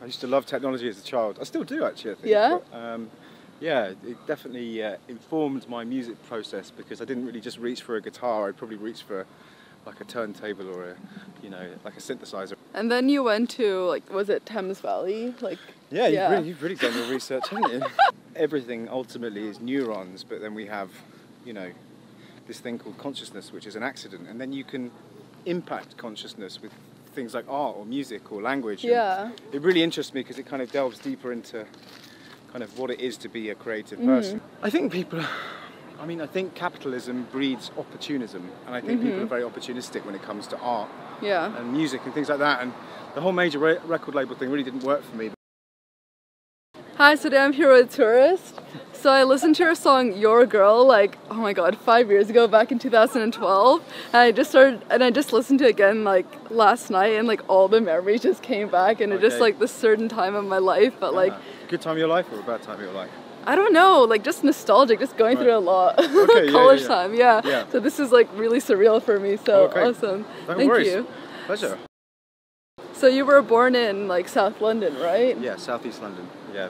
I used to love technology as a child. I still do, actually, I think. Yeah? But, yeah, it definitely informed my music process, because I didn't really just reach for a guitar. I'd probably reach for like a turntable or a, like a synthesizer. And then you went to, like, was it Thames Valley? Like, yeah, you've really done your research, haven't you? Everything ultimately is neurons, but then we have, this thing called consciousness, which is an accident, and then you can impact consciousness with things like art or music or language. Yeah. It really interests me because it kind of delves deeper into kind of what it is to be a creative person. I think I think capitalism breeds opportunism, and I think people are very opportunistic when it comes to art and music and things like that, and the whole major record label thing really didn't work for me. Hi, so today I'm here with a tourist. So I listened to your song Your Girl, like, oh my god, 5 years ago, back in 2012, and I just listened to it again like last night, and like all the memories just came back, and it just like this certain time of my life, but like good time of your life or a bad time of your life? I don't know, like just nostalgic, just going through a lot. Okay, college time, yeah. So this is like really surreal for me, so awesome. Thank you. Pleasure. So you were born in like South London, right? Yeah, Southeast London, yeah.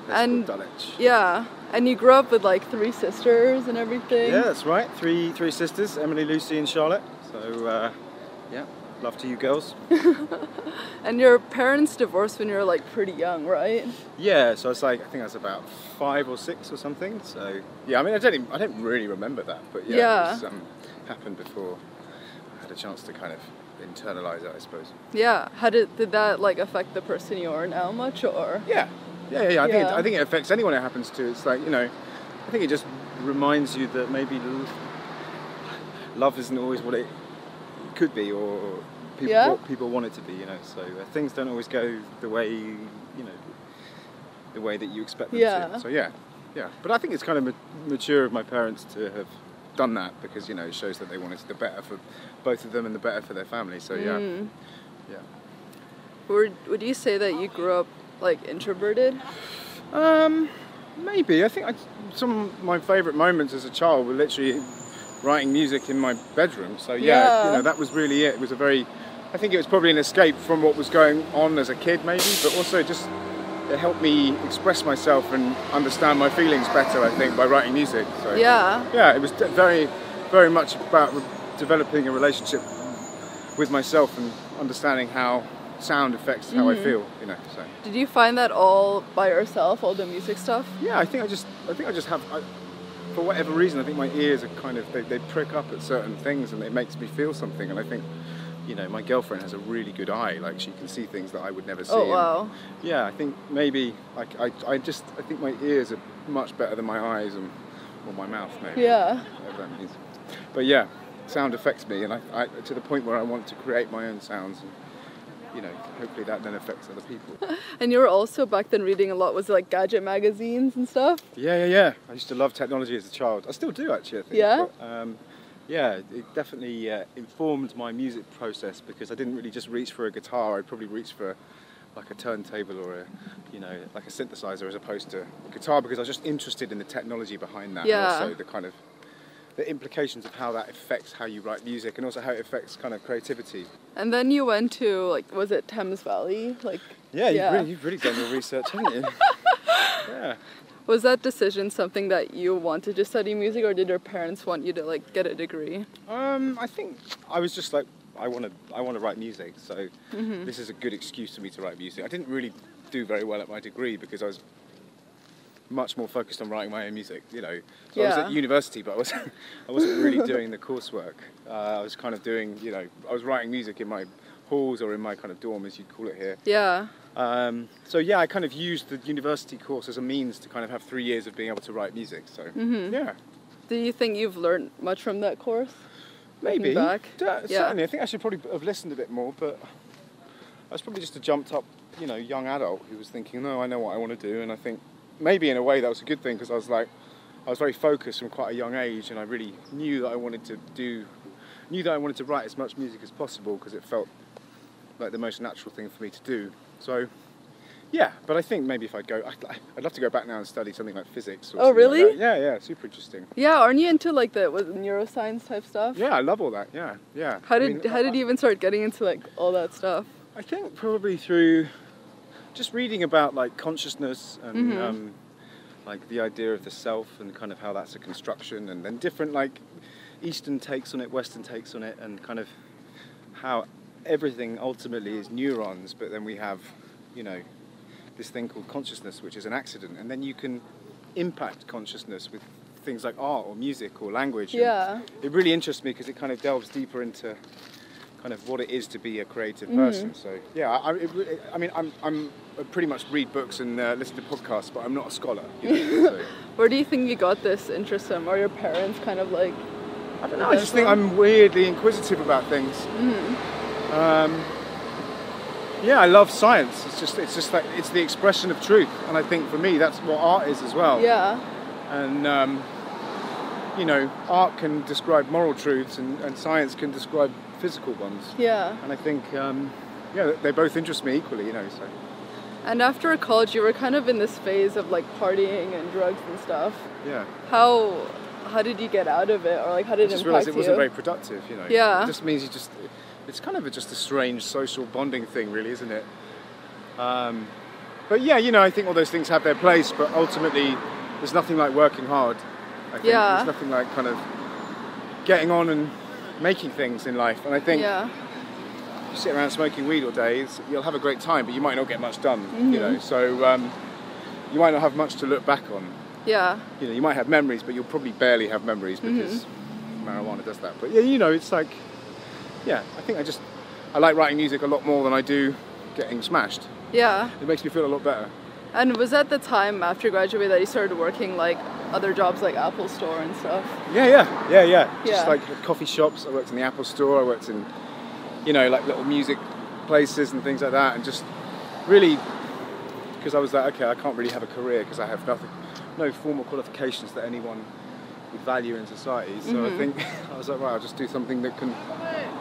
And Dulwich. Yeah, and you grew up with like 3 sisters and everything. Yeah, that's right. Three sisters, Emily, Lucy and Charlotte. So yeah, love to you girls. And your parents divorced when you were like pretty young, right? Yeah, so it's like, I think I was about 5 or 6 or something. So yeah, I mean, I don't really remember that, but yeah. It was, happened before I had a chance to kind of internalize it, I suppose. Yeah, did that like affect the person you are now much, or? Yeah. I think it affects anyone it happens to. It's like, I think it just reminds you that maybe love isn't always what it could be, or what people want it to be, So things don't always go the way, the way that you expect them to. So yeah. But I think it's kind of mature of my parents to have done that, because, it shows that they wanted the better for both of them and the better for their family. So yeah. Would you say that you grew up like introverted? Maybe. I think some of my favourite moments as a child were literally writing music in my bedroom. So yeah, that was really it. It was I think it was probably an escape from what was going on as a kid, maybe, but also just it helped me express myself and understand my feelings better, I think, by writing music. So yeah, it was very, very much about developing a relationship with myself and understanding how sound affects how I feel, So. Did you find that all by yourself, all the music stuff? Yeah, I think I just have, for whatever reason, I think my ears are kind of, they prick up at certain things, and it makes me feel something. And I think, my girlfriend has a really good eye, like she can see things that I would never see. Oh wow. And yeah, I think maybe I think my ears are much better than my eyes or my mouth, maybe. Yeah. Whatever that means. But yeah, sound affects me, and I to the point where I want to create my own sounds. And, hopefully that then affects other people. And you were also back then reading a lot, was it like gadget magazines and stuff? Yeah. I used to love technology as a child. I still do, actually, I think. Yeah? But, yeah, it definitely informed my music process, because I didn't really just reach for a guitar. I'd probably reach for like a turntable or a, like a synthesizer as opposed to a guitar, because I was just interested in the technology behind that. Yeah. And also the kind of the implications of how that affects how you write music, and also how it affects kind of creativity. And then you went to, like, was it Thames Valley? Like, you've really done your research, haven't you? Yeah. Was that decision something that you wanted to study music, or did your parents want you to like get a degree? I think I was just like, I want to write music, so this is a good excuse for me to write music. I didn't really do very well at my degree because I was much more focused on writing my own music, So I was at university, but I wasn't really doing the coursework. I was kind of doing, I was writing music in my halls or in my kind of dorm, as you'd call it here. Yeah. So yeah, I kind of used the university course as a means to kind of have 3 years of being able to write music. So yeah. Do you think you've learned much from that course? Maybe. Back? Certainly. I think I should probably have listened a bit more, but I was probably just a jumped up, young adult who was thinking, no, I know what I want to do, and I think maybe in a way that was a good thing, because I was very focused from quite a young age, and I really knew that I wanted to write as much music as possible, because it felt like the most natural thing for me to do. So yeah, but I think maybe if I'd love to go back now and study something like physics. Or really? Like that. Yeah, super interesting. Yeah, aren't you into like the neuroscience type stuff? Yeah, I love all that. Yeah. How did you even start getting into like all that stuff? I think probably through just reading about like consciousness and like the idea of the self and kind of how that's a construction, and then different like Eastern takes on it, Western takes on it, and kind of how everything ultimately is neurons, but then we have, you know, this thing called consciousness, which is an accident, and then you can impact consciousness with things like art or music or language. Yeah. It really interests me because it kind of delves deeper into kind of what it is to be a creative person. So yeah, I mean, I pretty much read books and listen to podcasts, but I'm not a scholar. You know, so. Where do you think you got this interest from? Are your parents kind of like? I don't know. I just think I'm weirdly inquisitive about things. Yeah, I love science. It's just like it's the expression of truth, and I think for me that's what art is as well. Yeah. And you know, art can describe moral truths, and science can describe physical ones. Yeah. And I think yeah, they both interest me equally. You know, so. And after college, you were kind of in this phase of like partying and drugs and stuff. Yeah. How did you get out of it, or like how did it impact you? I just realised it wasn't very productive. You know. Yeah. It just means it's kind of just a strange social bonding thing, really, isn't it? But yeah, you know, I think all those things have their place, but ultimately, there's nothing like working hard. I think there's nothing like kind of getting on and making things in life. And I think if you sit around smoking weed all day, you'll have a great time, but you might not get much done. You know, so you might not have much to look back on. Yeah. You know, you might have memories, but you'll probably barely have memories because marijuana does that. But yeah, you know, it's like. Yeah, I think I like writing music a lot more than I do getting smashed. Yeah. It makes me feel a lot better. And was that the time after you graduated that you started working like other jobs like Apple Store and stuff? Yeah. Just like coffee shops. I worked in the Apple Store. I worked in, you know, like little music places and things like that. And just really, because I was like, okay, I can't really have a career because I have no formal qualifications that anyone would value in society. So I think I was like, right, I'll just do something that can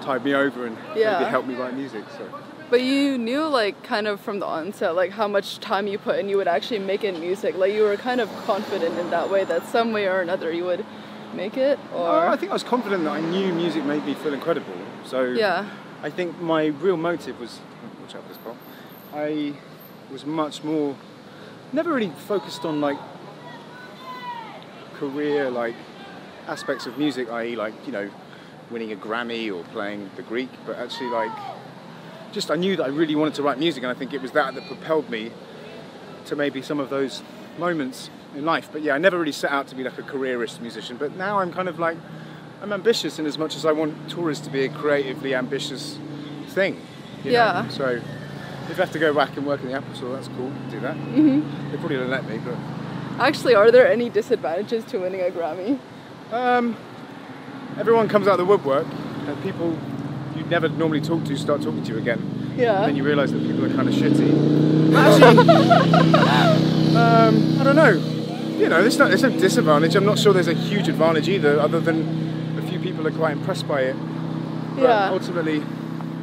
tide me over and maybe help me write music. So. But you knew like kind of from the onset like how much time you put in you would actually make it music. Like you were kind of confident in that way that some way or another you would make it, or I think I was confident that I knew music made me feel incredible. So I think my real motive was watch out for this pole. I was much more never really focused on like career like aspects of music, i.e. like, you know, winning a Grammy or playing the Greek, but actually like just I knew that I really wanted to write music, and I think it was that propelled me to maybe some of those moments in life. But yeah, I never really set out to be like a careerist musician, but now I'm kind of like I'm ambitious in as much as I want tourists to be a creatively ambitious thing, you know? So if I have to go back and work in the Apple Store, that's cool, do that. They probably don't let me, but actually, are there any disadvantages to winning a Grammy? Everyone comes out of the woodwork, and people you never normally talk to start talking to you again. Yeah. And then you realise that people are kind of shitty. Actually, I don't know. You know, there's no disadvantage. I'm not sure there's a huge advantage either, other than a few people are quite impressed by it. But ultimately,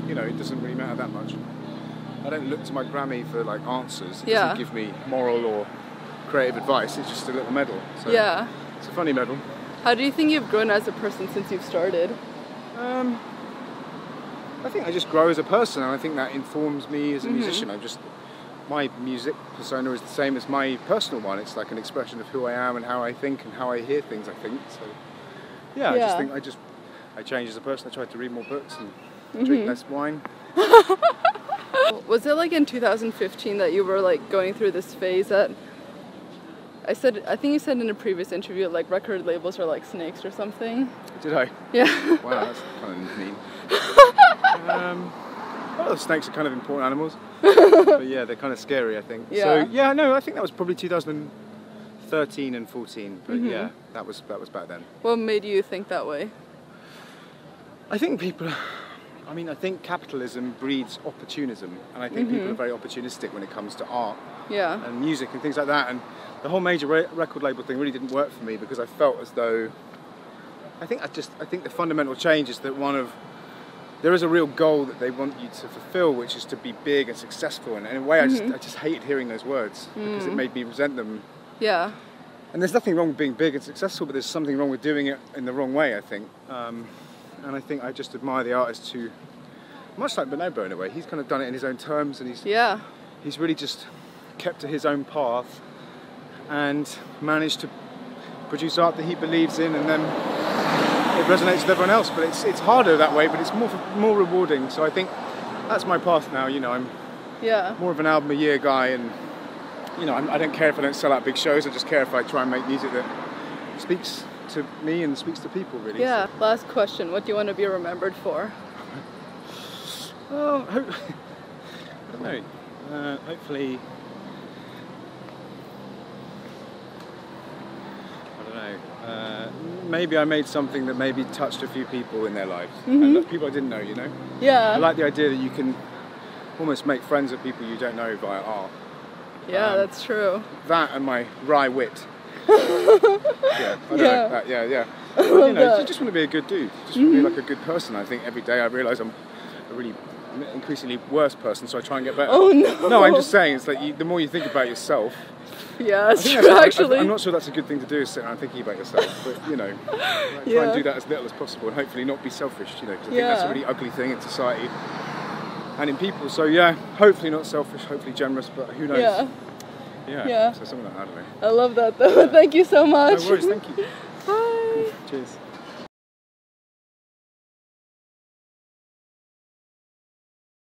you know, it doesn't really matter that much. I don't look to my Grammy for like answers. It doesn't give me moral or creative advice. It's just a little medal. So it's a funny medal. How do you think you've grown as a person since you've started? I think I just grow as a person, and I think that informs me as a musician. My music persona is the same as my personal one. It's like an expression of who I am and how I think and how I hear things, I think. So yeah, I just think I change as a person. I try to read more books and drink less wine. Was it like in 2015 that you were like going through this phase that I think you said in a previous interview like record labels are like snakes or something? Did I? Yeah. Wow, that's kind of mean. Well, snakes are kind of important animals, but yeah, they're kind of scary, I think. Yeah. So yeah, no, I think that was probably 2013 and 14, but yeah, that was back then. What made you think that way? I think I think capitalism breeds opportunism, and I think people are very opportunistic when it comes to art and music and things like that. And the whole major record label thing really didn't work for me because I felt as though I think the fundamental change is that there is a real goal that they want you to fulfill, which is to be big and successful. And in a way, I just hated hearing those words because it made me resent them. Yeah. And there's nothing wrong with being big and successful, but there's something wrong with doing it in the wrong way, I think. And I think I just admire the artist who, much like Bonobo in a way, he's kind of done it in his own terms, and he's really just kept to his own path and managed to produce art that he believes in, and then it resonates with everyone else. But it's harder that way, but it's more rewarding. So I think that's my path now. You know, I'm more of an album a year guy, and you know, I don't care if I don't sell out big shows. I just care if I try and make music that speaks to me and speaks to people, really. Yeah. So. Last question: what do you want to be remembered for? Well, I don't know. Hopefully, I don't know. Maybe I made something that maybe touched a few people in their lives, and people I didn't know. You know. Yeah. I like the idea that you can almost make friends with people you don't know via art. Yeah, that's true. That and my wry wit. Yeah, I don't know. That, yeah. You know, you just want to be a good dude. Just want to be like a good person. I think every day I realise I'm a really increasingly worse person, so I try and get better. Oh no! No, I'm just saying, it's like the more you think about yourself. Yeah, it's true, actually. I'm not sure that's a good thing to do, is sit around thinking about yourself, but you know, try and do that as little as possible, and hopefully not be selfish. You know, because I think that's a really ugly thing in society and in people. So yeah, hopefully not selfish, hopefully generous, but who knows? Yeah. So something like that. I don't know. I love that though. Thank you so much. No worries. Thank you. Bye. Cheers.